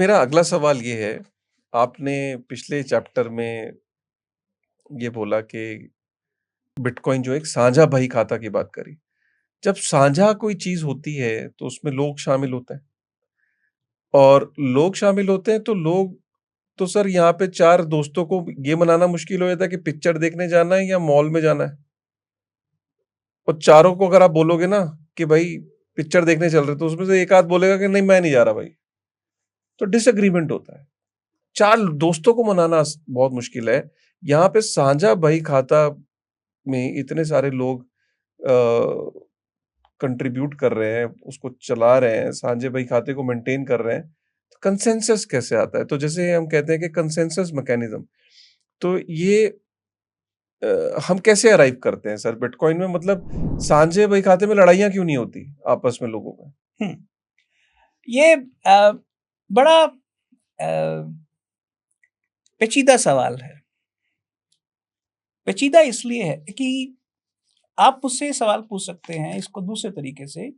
मेरा अगला सवाल ये है, आपने पिछले चैप्टर में ये बोला कि बिटकॉइन जो एक साझा बही खाता की बात करी। जब साझा कोई चीज़ होती है, तो उसमें लोग शामिल होते हैं और लोग शामिल होते हैं, तो लोग तो सर यहाँ पे 4 दोस्तों को ये मनाना मुश्किल हो जाता है कि पिक्चर देखने जाना है या मॉल में जाना है। और चारों को अगर आप बोलोगे ना कि भाई पिक्चर देखने चल रहे, तो उसमें से एक आध बोलेगा कि नहीं मैं नहीं जा रहा भाई। तो डिसएग्रीमेंट होता है। 4 दोस्तों को मनाना बहुत मुश्किल है। यहाँ पे साझा बही खाता में इतने सारे लोग कंट्रीब्यूट कर रहे हैं, उसको चला रहे हैं, साझे बही खाते को मेंटेन कर रहे हैं। तो कंसेंसस कैसे आता है? तो जैसे हम कहते हैं कि कंसेंसस मैकेनिज्म, तो ये हम कैसे अराइव करते हैं सर बिटकॉइन में? मतलब साझे बही खाते में लड़ाइयाँ क्यों नहीं होती आपस में लोगों में? ये बड़ा पेचीदा सवाल है। पेचीदा इसलिए है कि आप मुझसे सवाल पूछ सकते हैं इसको दूसरे तरीके से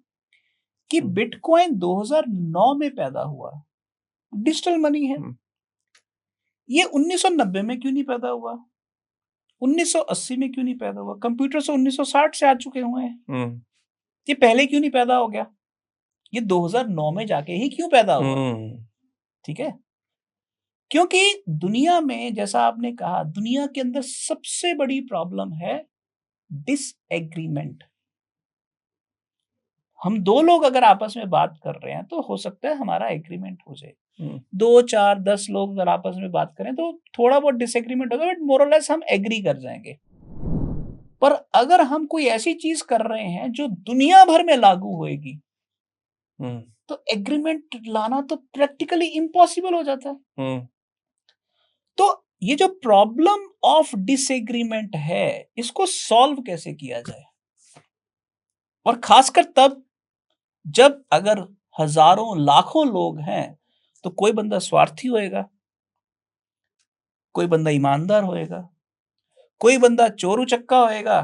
कि बिटकॉइन 2009 में पैदा हुआ, डिजिटल मनी है। ये 1990 में क्यों नहीं पैदा हुआ? 1980 में क्यों नहीं पैदा हुआ? कंप्यूटर से 1960 से आ चुके हुए हैं। ये पहले क्यों नहीं पैदा हो गया? ये 2009 में जाके ही क्यों पैदा हुआ? ठीक है, क्योंकि दुनिया में, जैसा आपने कहा, दुनिया के अंदर सबसे बड़ी प्रॉब्लम है डिसएग्रीमेंट। हम 2 लोग अगर आपस में बात कर रहे हैं तो हो सकता है हमारा एग्रीमेंट हो जाए। 2, 4, 10 लोग अगर आपस में बात करें तो थोड़ा बहुत डिसएग्रीमेंट होगा, बट मोर और लेस हम एग्री कर जाएंगे। पर अगर हम कोई ऐसी चीज कर रहे हैं जो दुनिया भर में लागू होएगी, तो एग्रीमेंट लाना तो प्रैक्टिकली इम्पॉसिबल हो जाता है। तो ये जो प्रॉब्लम ऑफ डिसएग्रीमेंट है, इसको सॉल्व कैसे किया जाए? और खासकर तब जब अगर हजारों लाखों लोग हैं, तो कोई बंदा स्वार्थी होएगा, कोई बंदा ईमानदार होएगा, कोई बंदा चोर उचक्का होएगा,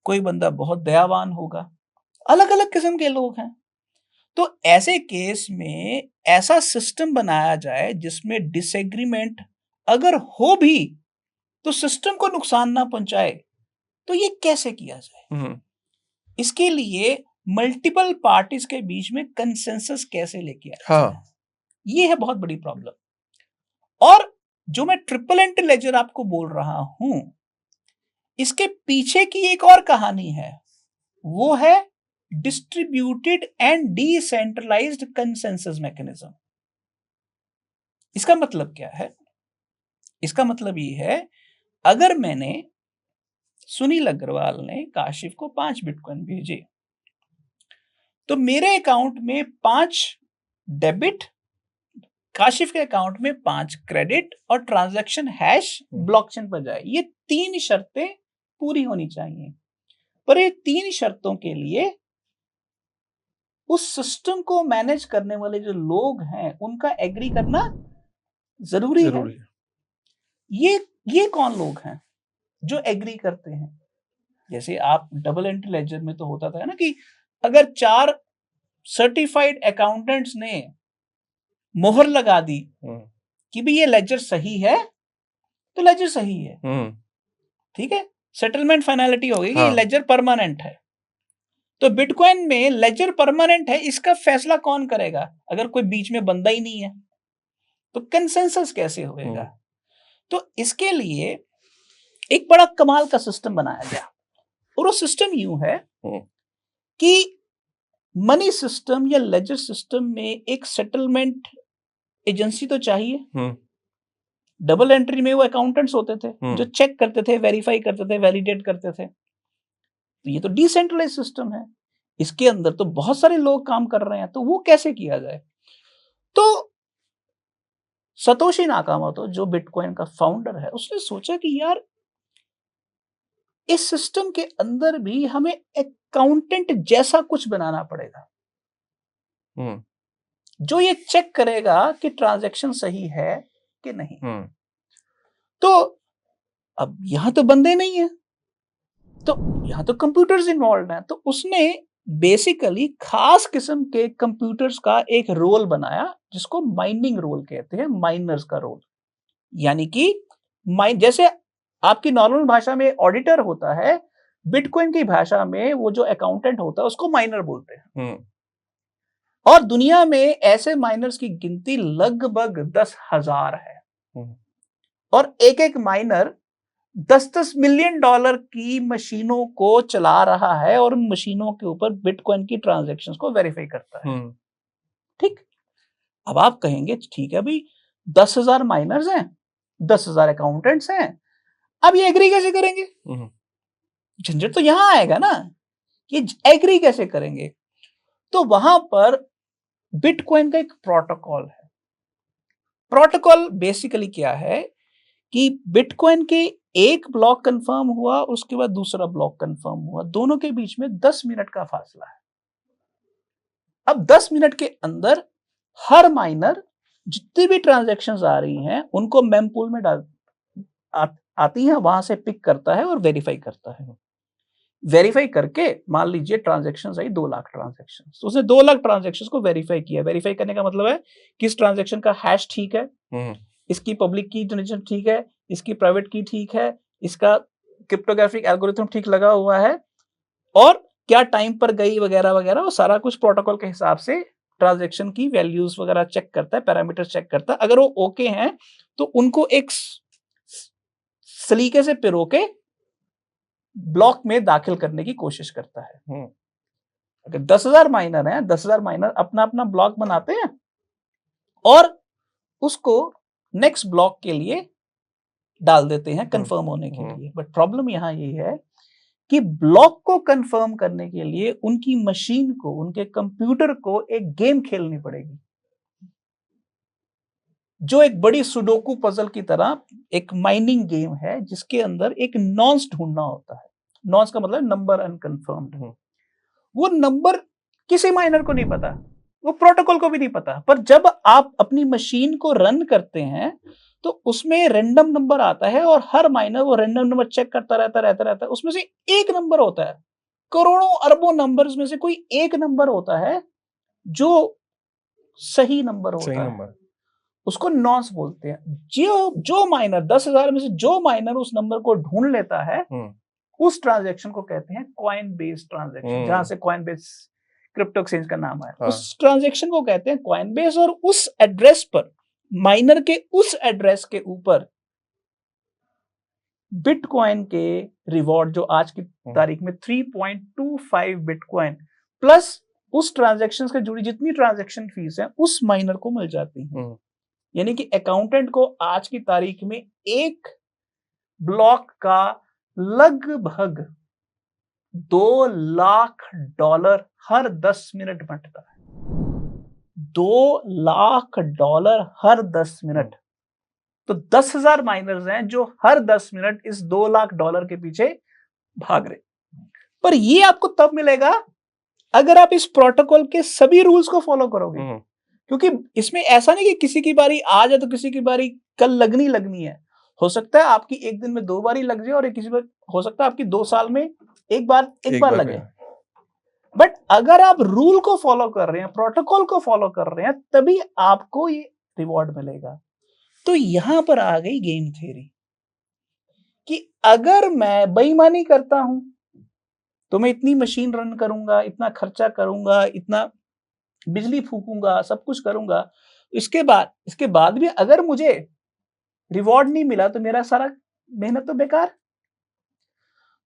कोई बंदा बहुत दयावान होगा। अलग अलग किस्म के लोग हैं। तो ऐसे केस में ऐसा सिस्टम बनाया जाए जिसमें डिसएग्रीमेंट अगर हो भी तो सिस्टम को नुकसान ना पहुंचाए। तो ये कैसे किया जाए? इसके लिए मल्टीपल पार्टीज के बीच में कंसेंसस कैसे लेके आए? हाँ, ये है बहुत बड़ी प्रॉब्लम। और जो मैं ट्रिपल एंटी लेजर आपको बोल रहा हूं, इसके पीछे की एक और कहानी है। वो है distributed and decentralised consensus mechanism. इसका मतलब क्या है? इसका मतलब ये है, अगर मैंने, सुनील अग्रवाल ने काशिफ को 5 बिटकॉइन भेजे, तो मेरे अकाउंट में 5 डेबिट, काशिफ के अकाउंट में 5 क्रेडिट और ट्रांजैक्शन हैश ब्लॉकचेन पर जाए। ये 3 शर्तें पूरी होनी चाहिए। पर ये 3 शर्तों के लिए उस सिस्टम को मैनेज करने वाले जो लोग हैं, उनका एग्री करना जरूरी है। ये कौन लोग हैं जो एग्री करते हैं? जैसे आप डबल एंट्री लेजर में तो होता था ना कि अगर 4 सर्टिफाइड अकाउंटेंट्स ने मोहर लगा दी कि भी ये लेजर सही है, तो लेजर सही है। ठीक है, सेटलमेंट फाइनलिटी हो गई कि लेजर परमानेंट है। तो बिटकॉइन में लेजर परमानेंट है, इसका फैसला कौन करेगा अगर कोई बीच में बंदा ही नहीं है? तो कंसेंसस कैसे होएगा? तो इसके लिए एक बड़ा कमाल का सिस्टम बनाया गया, और वो सिस्टम यूं है कि मनी सिस्टम या लेजर सिस्टम में एक सेटलमेंट एजेंसी तो चाहिए। डबल एंट्री में वो अकाउंटेंट्स होते थे जो चेक करते थे, वेरीफाई करते थे, वैलिडेट करते थे। तो ये तो डिसेंट्रलाइज सिस्टम है, इसके अंदर तो बहुत सारे लोग काम कर रहे हैं। तो वो कैसे किया जाए? तो सतोशी नाकामोटो, जो बिटकॉइन का फाउंडर है, उसने सोचा कि यार, इस सिस्टम के अंदर भी हमें अकाउंटेंट जैसा कुछ बनाना पड़ेगा जो ये चेक करेगा कि ट्रांजैक्शन सही है कि नहीं। तो अब यहां तो बंदे नहीं है, तो यहां तो कंप्यूटर्स इन्वॉल्व हैं। तो उसने बेसिकली खास किस्म के कंप्यूटर्स का एक रोल बनाया जिसको माइनिंग रोल कहते हैं, माइनर्स का रोल। यानी कि जैसे आपकी नॉर्मल भाषा में ऑडिटर होता है, बिटकॉइन की भाषा में वो जो अकाउंटेंट होता है उसको माइनर बोलते हैं। और दुनिया में ऐसे माइनर्स की गिनती लगभग 10,000 है। और एक एक माइनर 10-10 मिलियन डॉलर की मशीनों को चला रहा है और उन मशीनों के ऊपर बिटकॉइन की ट्रांजैक्शंस को वेरीफाई करता है। ठीक, अब आप कहेंगे ठीक है भाई, 10,000 माइनर्स हैं, 10,000 अकाउंटेंट्स हैं, अब ये एग्री कैसे करेंगे? झंझट तो यहां आएगा ना, ये एग्री कैसे करेंगे? तो वहां पर बिटकॉइन का एक प्रोटोकॉल है। प्रोटोकॉल बेसिकली क्या है कि बिटकॉइन के एक ब्लॉक कंफर्म हुआ, उसके बाद दूसरा ब्लॉक कंफर्म हुआ, दोनों के बीच में 10 मिनट का फासला है। अब 10 मिनट के अंदर हर माइनर जितनी भी ट्रांजैक्शंस आ रही हैं उनको मेमपूल में आती हैं, वहां से पिक करता है और वेरीफाई करता है। वेरीफाई करके मान लीजिए ट्रांजैक्शंस आई 2 लाख ट्रांजैक्शंस, तो उसने 2 लाख ट्रांजैक्शंस को वेरीफाई किया। वेरीफाई करने का मतलब है कि इस ट्रांजैक्शन का हैश ठीक है, इसकी पब्लिक की जनरेशन ठीक है, इसकी प्राइवेट की ठीक है, इसका क्रिप्टोग्राफिक एल्गोरिथम ठीक लगा हुआ है, और क्या टाइम पर गई वगैरह वगैरह, वो सारा कुछ प्रोटोकॉल के हिसाब से ट्रांजैक्शन की वैल्यूज वगैरह चेक करता है, पैरामीटर्स चेक करता है। अगर वो ओके हैं तो उनको एक सलीके से पिरो के ब्लॉक में दाखिल करने की कोशिश करता है। अगर 10,000 माइनर हैं, 10,000 माइनर अपना अपना ब्लॉक बनाते हैं और उसको नेक्स्ट ब्लॉक के लिए डाल देते हैं कंफर्म होने के लिए। बट प्रॉब्लम यहां ये है कि ब्लॉक को कंफर्म करने के लिए उनकी मशीन को, उनके कंप्यूटर को एक गेम खेलनी पड़ेगी, जो एक बड़ी सुडोकू पजल की तरह एक माइनिंग गेम है, जिसके अंदर एक नॉन्स ढूंढना होता है। नॉन्स का मतलब नंबर अनकंफर्म्ड। वो नंबर किसी माइनर को नहीं पता, वो प्रोटोकॉल को भी नहीं पता, पर जब आप अपनी मशीन को रन करते हैं तो उसमें रैंडम नंबर आता है और हर माइनर वो रैंडम नंबर चेक करता रहता है। उसमें से एक नंबर होता है, करोड़ों अरबों नंबर्स में से कोई एक नंबर होता है जो सही नंबर होता है, उसको नॉन्स बोलते हैं। जो माइनर 10,000 में से जो माइनर उस नंबर को ढूंढ लेता है, उस ट्रांजैक्शन को कहते हैं कॉइन बेस्ड ट्रांजैक्शन, जहां से कॉइन बेस्ड क्रिप्टो एक्सचेंज का नाम है। उस ट्रांजैक्शन को कहते हैं कॉइन बेस्ड, और उस एड्रेस पर, माइनर के उस एड्रेस के ऊपर बिटकॉइन के रिवॉर्ड, जो आज की तारीख में 3.25 बिटकॉइन प्लस उस ट्रांजैक्शन से जुड़ी जितनी ट्रांजैक्शन फीस है उस माइनर को मिल जाती है। यानी कि अकाउंटेंट को आज की तारीख में एक ब्लॉक का लगभग $2 लाख हर 10 मिनट बनता है। $2 लाख हर 10 मिनट। तो 10,000 माइनर्स हैं जो हर 10 मिनट इस $2 लाख के पीछे भाग रहे। पर ये आपको तब मिलेगा अगर आप इस प्रोटोकॉल के सभी रूल्स को फॉलो करोगे, क्योंकि इसमें ऐसा नहीं कि किसी की बारी आज है तो किसी की बारी कल लगनी है। हो सकता है आपकी एक दिन में 2 बारी लग जाए, और किसी बार हो सकता है आपकी 2 साल में एक बार लगे। बट अगर आप रूल को फॉलो कर रहे हैं, प्रोटोकॉल को फॉलो कर रहे हैं, तभी आपको ये रिवॉर्ड मिलेगा। तो यहां पर आ गई गेम थ्योरी कि अगर मैं बेईमानी करता हूं तो मैं इतनी मशीन रन करूंगा, इतना खर्चा करूंगा, इतना बिजली फूकूंगा, सब कुछ करूंगा, इसके बाद भी अगर मुझे रिवॉर्ड नहीं मिला तो मेरा सारा मेहनत तो बेकार।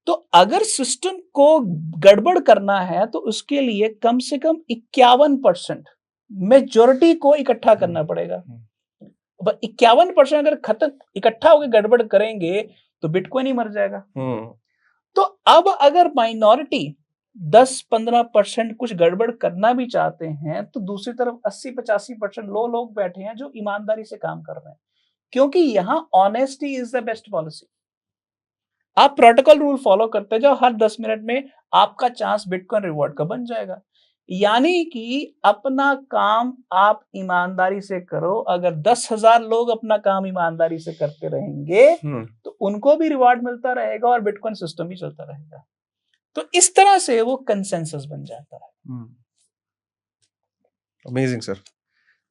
तो अगर सिस्टम को गड़बड़ करना है तो उसके लिए कम से कम 51% मेजॉरिटी को इकट्ठा करना पड़ेगा। 51% अगर खत्म इकट्ठा होकर गड़बड़ करेंगे तो बिटकॉइन ही मर जाएगा। तो अब अगर माइनॉरिटी 10-15% कुछ गड़बड़ करना भी चाहते हैं तो दूसरी तरफ 80-85% लोग बैठे हैं जो ईमानदारी से काम कर रहे हैं, क्योंकि यहां honesty is the best policy. आप प्रोटोकॉल रूल फॉलो करते जाओ, हर 10 मिनट में आपका चांस बिटकॉइन रिवॉर्ड का बन जाएगा। यानी कि अपना काम आप ईमानदारी से करो। अगर 10,000 लोग अपना काम ईमानदारी से करते रहेंगे तो उनको भी रिवॉर्ड मिलता रहेगा और बिटकॉइन सिस्टम भी चलता रहेगा। तो इस तरह से वो कंसेंसस बन जाता है। Amazing sir.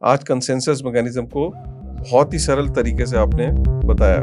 आज कंसेंसस मैकेनिज्म को बहुत ही सरल तरीके से आपने बताया।